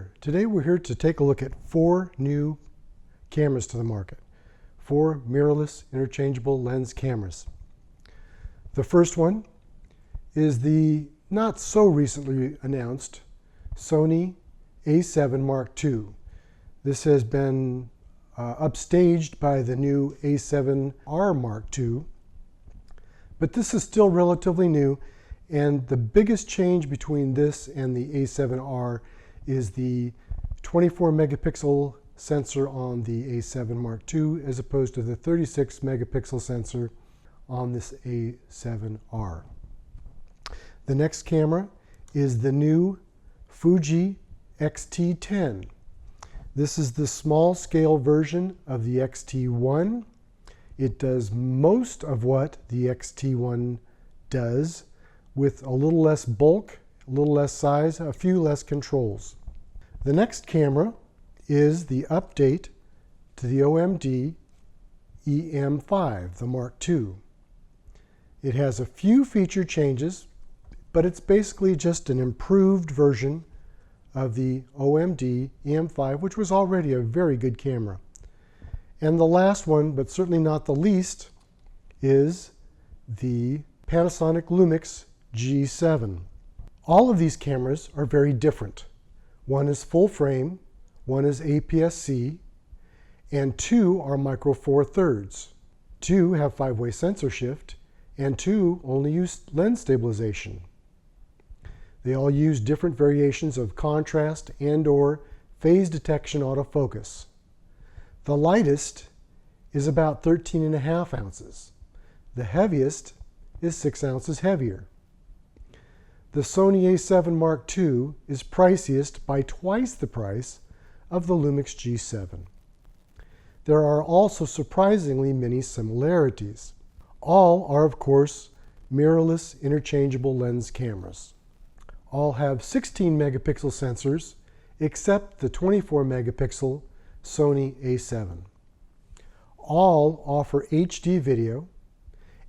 there. Today we're here to take a look at 4 new cameras to the market. 4 mirrorless interchangeable lens cameras. The first one is the not so recently announced Sony A7 Mark II. This has been upstaged by the new A7R Mark II, but this is still relatively new, and the biggest change between this and the A7R is the 24 megapixel sensor on the A7 Mark II as opposed to the 36 megapixel sensor on this A7R. The next camera is the new Fuji X-T10. This is the small scale version of the X-T1. It does most of what the X-T1 does with a little less bulk, a little less size, a few less controls. The next camera is the update to the OMD e-M5, the Mark II. It has a few feature changes, but it's basically just an improved version of the OMD e-M5, which was already a very good camera. And the last one, but certainly not the least, is the Panasonic Lumix G7. All of these cameras are very different. One is full frame, one is APS-C, and 2 are micro four thirds. 2 have 5-way sensor shift, and 2 only use lens stabilization. They all use different variations of contrast and/or phase detection autofocus. The lightest is about 13.5 ounces. The heaviest is 6 ounces heavier. The Sony A7 Mark II is priciest by twice the price of the Lumix G7. There are also surprisingly many similarities. All are, of course, mirrorless interchangeable lens cameras. All have 16 megapixel sensors, except the 24 megapixel Sony A7. All offer HD video,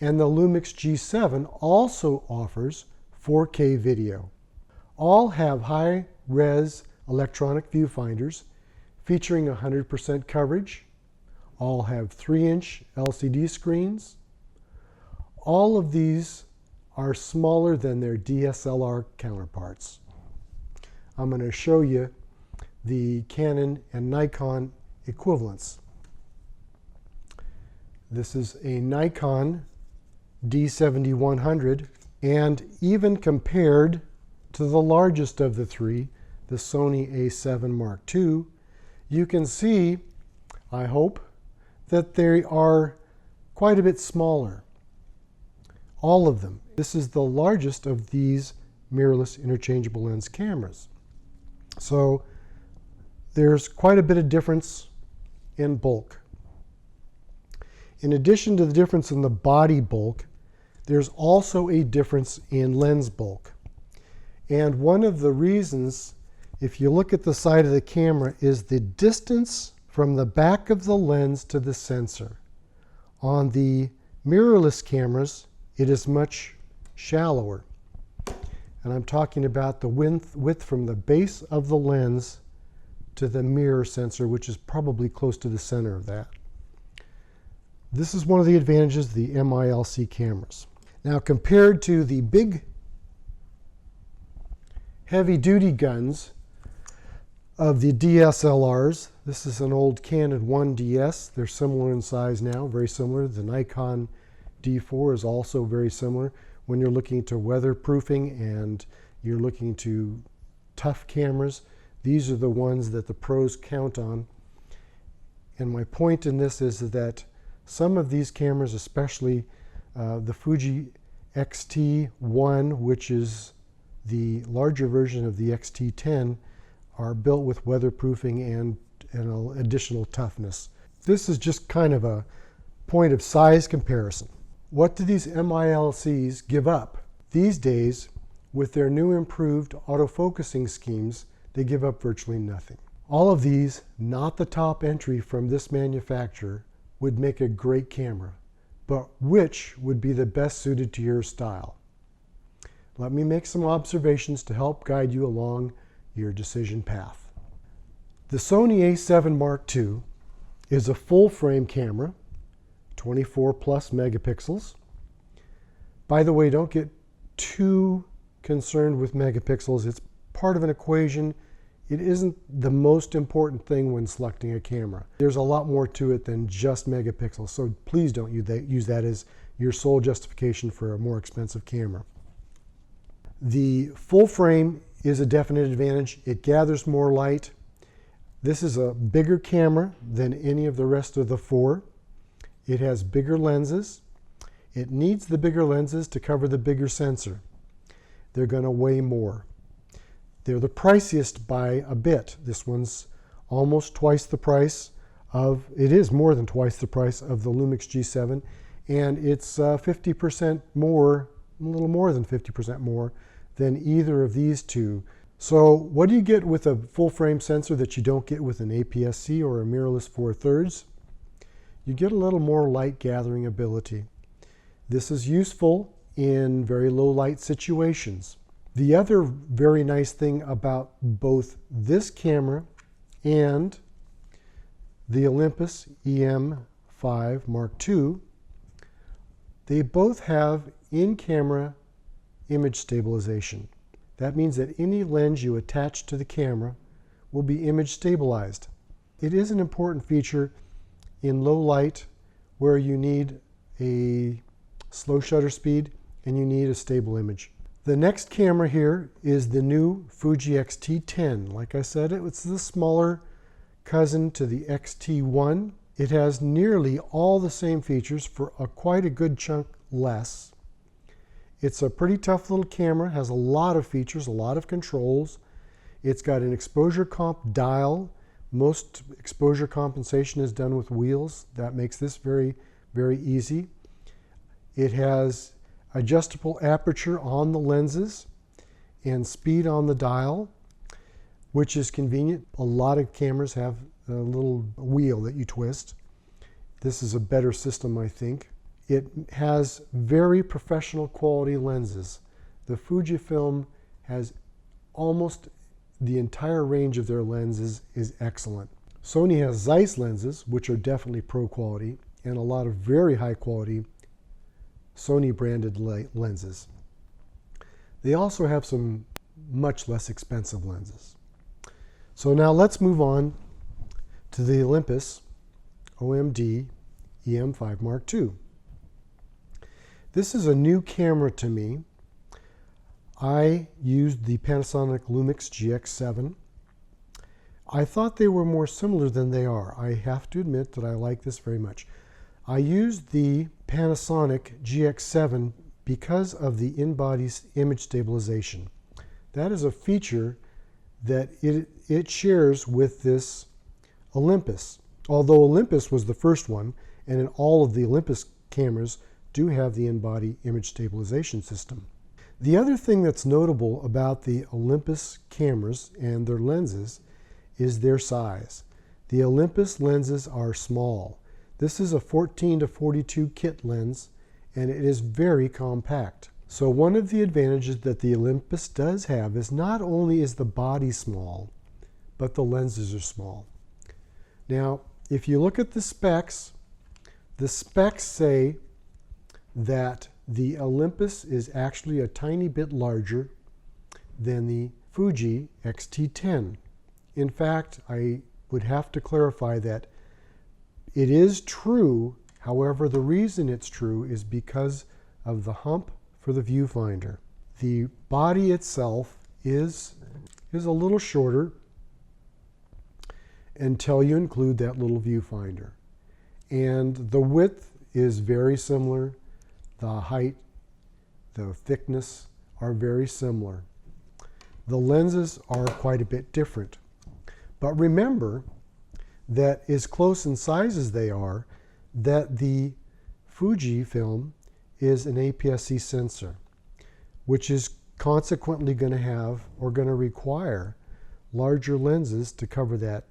and the Lumix G7 also offers 4K video. All have high-res electronic viewfinders featuring 100% coverage. All have 3-inch LCD screens. All of these are smaller than their DSLR counterparts. I'm going to show you the Canon and Nikon equivalents. This is a Nikon D7100, and even compared to the largest of the 3, the Sony A7 Mark II, you can see, I hope, that they are quite a bit smaller. All of them. This is the largest of these mirrorless interchangeable lens cameras. So there's quite a bit of difference in bulk. In addition to the difference in the body bulk, there's also a difference in lens bulk. And one of the reasons, if you look at the side of the camera, is the distance from the back of the lens to the sensor. On the mirrorless cameras, it is much shallower. And I'm talking about the width from the base of the lens to the mirror sensor, which is probably close to the center of that. This is one of the advantages of the MkII cameras. Now, compared to the big heavy-duty guns of the DSLRs, this is an old Canon 1DS. They're similar in size now, very similar. The Nikon D4 is also very similar. When you're looking to weatherproofing and you're looking to tough cameras, these are the ones that the pros count on. And my point in this is that some of these cameras, especially the Fuji X-T10, which is the larger version of the X-T10, are built with weatherproofing and additional toughness. This is just kind of a point of size comparison. What do these MkIIs give up? These days, with their new improved autofocusing schemes, they give up virtually nothing. All of these, not the top entry from this manufacturer, would make a great camera, but which would be the best suited to your style? Let me make some observations to help guide you along your decision path. The Sony a7 Mark II is a full frame camera, 24 plus megapixels. By the way, don't get too concerned with megapixels. It's part of an equation. It isn't the most important thing when selecting a camera. There's a lot more to it than just megapixels, so please don't use that as your sole justification for a more expensive camera. The full frame is a definite advantage. It gathers more light. This is a bigger camera than any of the rest of the four. It has bigger lenses. It needs the bigger lenses to cover the bigger sensor. They're going to weigh more. They're the priciest by a bit. This one's almost twice the price of, it is more than twice the price of the Lumix G7, and it's 50% more, a little more than 50% more than either of these two. So what do you get with a full frame sensor that you don't get with an APS-C or a mirrorless 4/3? You get a little more light gathering ability. This is useful in very low light situations. The other very nice thing about both this camera and the Olympus e-M5 Mark II, they both have in-camera image stabilization. That means that any lens you attach to the camera will be image stabilized. It is an important feature in low light where you need a slow shutter speed and you need a stable image. The next camera here is the new Fuji X-T10. Like I said, it's the smaller cousin to the X-T1. It has nearly all the same features for quite a good chunk less. It's a pretty tough little camera, has a lot of features, a lot of controls. It's got an exposure comp dial. Most exposure compensation is done with wheels. That makes this very, very easy. It has adjustable aperture on the lenses and speed on the dial, which is convenient. A lot of cameras have a little wheel that you twist. This is a better system, I think. It has very professional quality lenses. The Fujifilm has almost the entire range of their lenses is excellent. Sony has Zeiss lenses, which are definitely pro quality, and a lot of very high quality Sony branded lenses. They also have some much less expensive lenses. So now let's move on to the Olympus OMD e-M5 Mark II. This is a new camera to me. I used the Panasonic Lumix GX7. I thought they were more similar than they are. I have to admit that I like this very much. I used the Panasonic GX7 because of the in-body image stabilization. That is a feature that it shares with this Olympus. Although Olympus was the first one, and in all of the Olympus cameras do have the in-body image stabilization system. The other thing that's notable about the Olympus cameras and their lenses is their size. The Olympus lenses are small. This is a 14 to 42 kit lens, and it is very compact. So one of the advantages that the Olympus does have is not only is the body small, but the lenses are small. Now, if you look at the specs say that the Olympus is actually a tiny bit larger than the Fuji X-T10. In fact, I would have to clarify that it is true. However, the reason it's true is because of the hump for the viewfinder. The body itself is a little shorter until you include that little viewfinder. And the width is very similar. The height, the thickness are very similar. The lenses are quite a bit different. But remember that as close in size as they are, that the Fujifilm is an APS-C sensor, which is consequently going to have or going to require larger lenses to cover that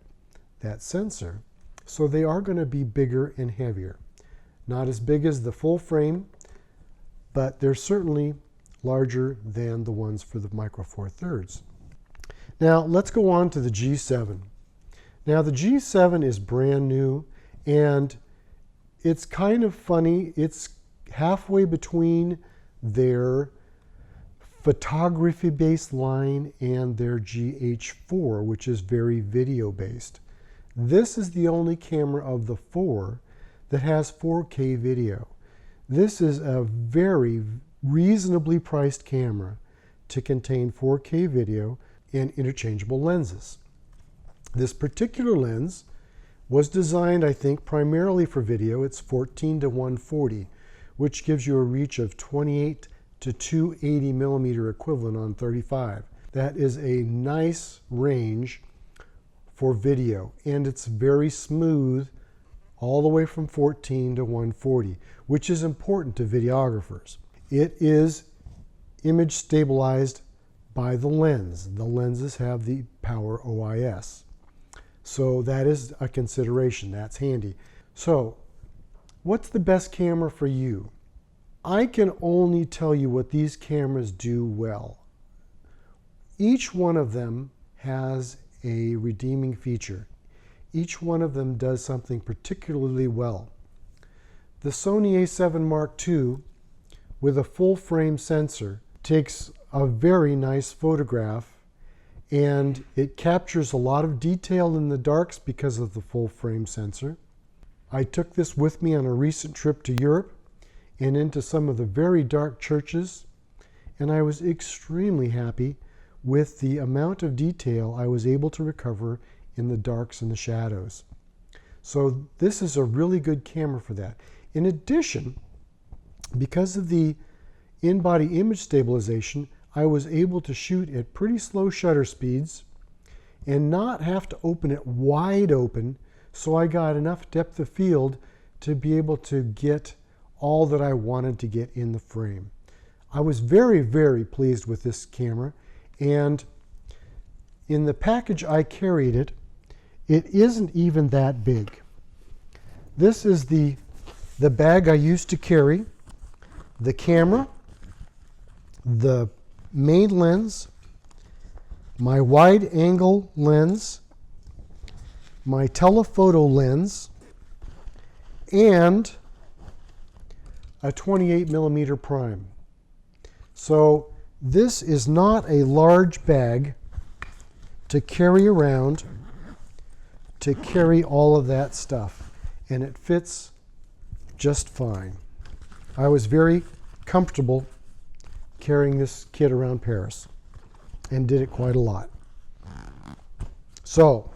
sensor. So they are going to be bigger and heavier. Not as big as the full frame, but they're certainly larger than the ones for the Micro Four Thirds. Now let's go on to the G7. Now the G7 is brand new, and it's kind of funny. It's halfway between their photography-based line and their GH4, which is very video-based. This is the only camera of the four that has 4K video. This is a very reasonably priced camera to contain 4K video and interchangeable lenses. This particular lens was designed, I think, primarily for video. It's 14 to 140, which gives you a reach of 28 to 280 millimeter equivalent on 35. That is a nice range for video, and it's very smooth all the way from 14 to 140, which is important to videographers. It is image stabilized by the lens. The lenses have the power OIS. So that is a consideration. That's handy. So what's the best camera for you? I can only tell you what these cameras do well. Each one of them has a redeeming feature. Each one of them does something particularly well. The Sony a7 Mark II with a full frame sensor takes a very nice photograph, and it captures a lot of detail in the darks because of the full frame sensor. I took this with me on a recent trip to Europe and into some of the very dark churches, and I was extremely happy with the amount of detail I was able to recover in the darks and the shadows. So this is a really good camera for that. In addition, because of the in-body image stabilization, I was able to shoot at pretty slow shutter speeds and not have to open it wide open, so I got enough depth of field to be able to get all that I wanted to get in the frame. I was very, very pleased with this camera, and in the package I carried it, it isn't even that big. This is the bag I used to carry, the camera, the main lens, my wide angle lens, my telephoto lens, and a 28 millimeter prime. So this is not a large bag to carry around to carry all of that stuff, and it fits just fine. I was very comfortable carrying this kit around Paris and did it quite a lot. So,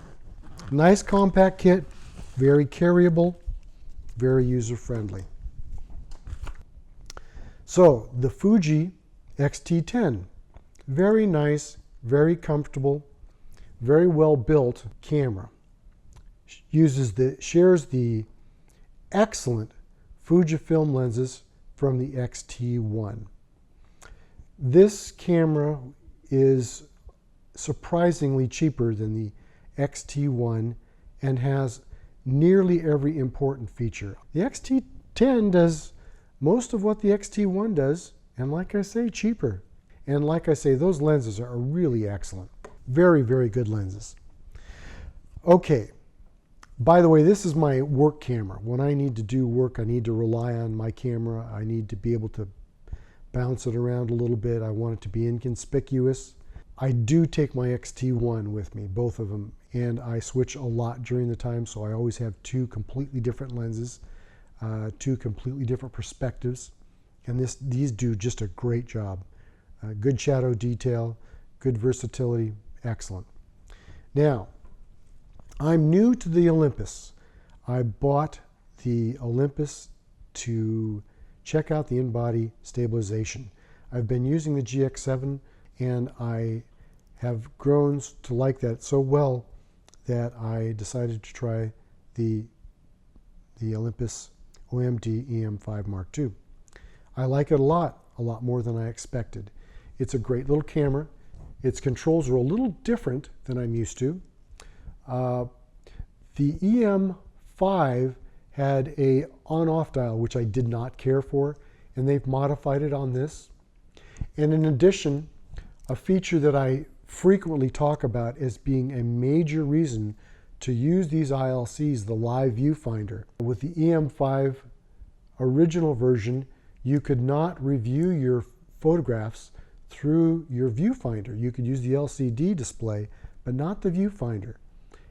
nice compact kit, very carryable, very user-friendly. So, the Fuji X-T10, very nice, very comfortable, very well built camera. Shares the excellent Fujifilm lenses from the X-T10. This camera is surprisingly cheaper than the X-T10 and has nearly every important feature. The X-T10 does most of what the X-T10 does, and like I say, cheaper. And like I say, those lenses are really excellent. Very, very good lenses. Okay. By the way, this is my work camera. When I need to do work, I need to rely on my camera. I need to be able to bounce it around a little bit. I want it to be inconspicuous. I do take my X-T10 with me, both of them, and I switch a lot during the time, so I always have two completely different lenses, two completely different perspectives, and these do just a great job. Good shadow detail, good versatility, excellent. Now, I'm new to the Olympus. I bought the Olympus to check out the in-body stabilization. I've been using the GX7, and I have grown to like that so well that I decided to try the Olympus OMD e-M5 Mark II. I like it a lot more than I expected. It's a great little camera. Its controls are a little different than I'm used to. The e-M5 had a on-off dial, which I did not care for, and they've modified it on this. And in addition, a feature that I frequently talk about as being a major reason to use these ILCs, the live viewfinder. With the e-M5 original version, you could not review your photographs through your viewfinder. You could use the LCD display, but not the viewfinder.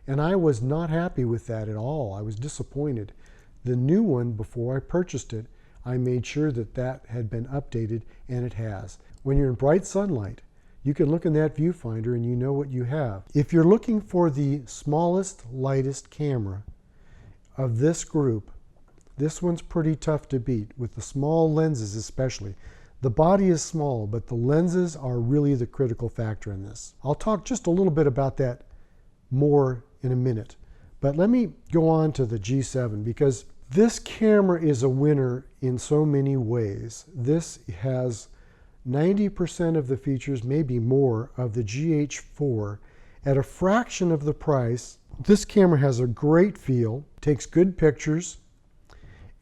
And I was not happy with that at all. I was disappointed. The new one, before I purchased it, I made sure that that had been updated, and it has. When you're in bright sunlight, you can look in that viewfinder and you know what you have. If you're looking for the smallest, lightest camera of this group, this one's pretty tough to beat, with the small lenses especially. The body is small, but the lenses are really the critical factor in this. I'll talk just a little bit about that more in a minute. But let me go on to the G7, because this camera is a winner in so many ways. This has 90% of the features, maybe more, of the GH4 at a fraction of the price. This camera has a great feel, takes good pictures,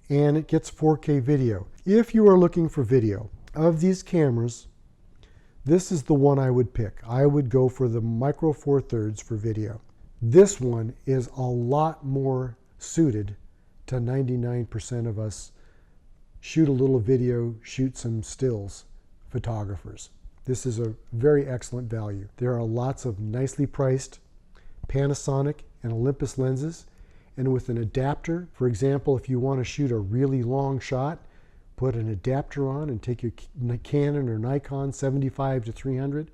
and it gets 4K video. If you are looking for video of these cameras, this is the one I would pick. I would go for the Micro Four Thirds for video. This one is a lot more suited to 99% of us shoot a little video, shoot some stills photographers. This is a very excellent value. There are lots of nicely priced Panasonic and Olympus lenses, and with an adapter, for example, if you want to shoot a really long shot, put an adapter on and take your Canon or Nikon 75-300,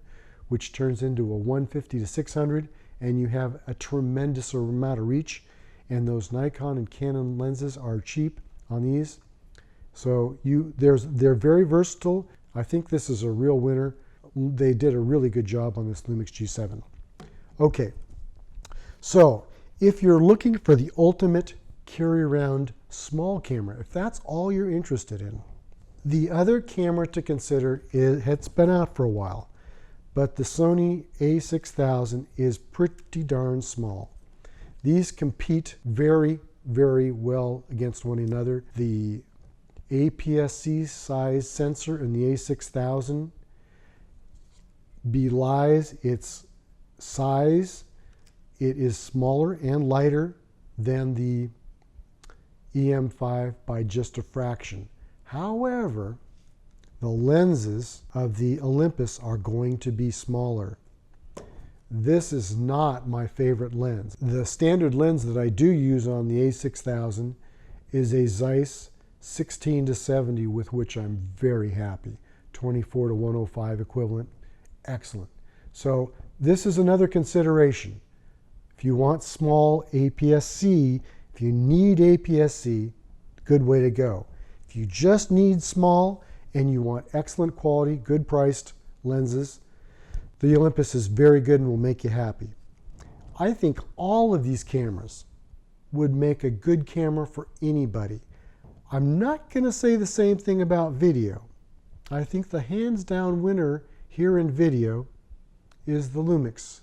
which turns into a 150-600, and you have a tremendous amount of reach. And those Nikon and Canon lenses are cheap on these. So they're very versatile. I think this is a real winner. They did a really good job on this Lumix G7. Okay, so if you're looking for the ultimate carry-around small camera, if that's all you're interested in, the other camera to consider it's been out for a while, but the Sony a6000 is pretty darn small. These compete very, very well against one another. The APS-C size sensor in the a6000 belies its size. It is smaller and lighter than the e-M5 by just a fraction. However, the lenses of the Olympus are going to be smaller. This is not my favorite lens. The standard lens that I do use on the a6000 is a Zeiss 16-70, with which I'm very happy. 24-105 equivalent, excellent. So this is another consideration. If you want small APS-C, if you need APS-C, good way to go. If you just need small and you want excellent quality, good priced lenses, the Olympus is very good and will make you happy. I think all of these cameras would make a good camera for anybody. I'm not going to say the same thing about video. I think the hands down winner here in video is the Lumix.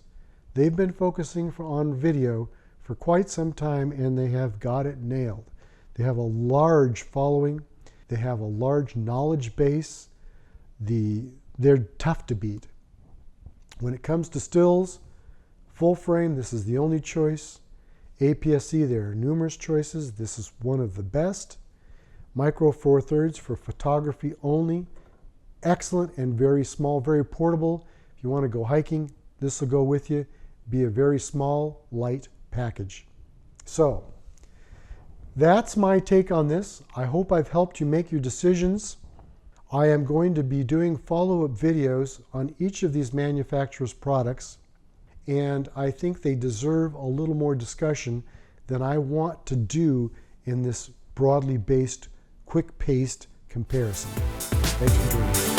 They've been focusing on video for quite some time, and they have got it nailed. They have a large following. They have a large knowledge base. They're tough to beat. When it comes to stills, full frame, this is the only choice. APS-C, there are numerous choices. This is one of the best. Micro Four Thirds for photography only. Excellent and very small, very portable. If you want to go hiking, this will go with you. Be a very small, light package. So, that's my take on this. I hope I've helped you make your decisions. I am going to be doing follow-up videos on each of these manufacturers' products, and I think they deserve a little more discussion than I want to do in this broadly based, quick-paced comparison. Thanks for joining me.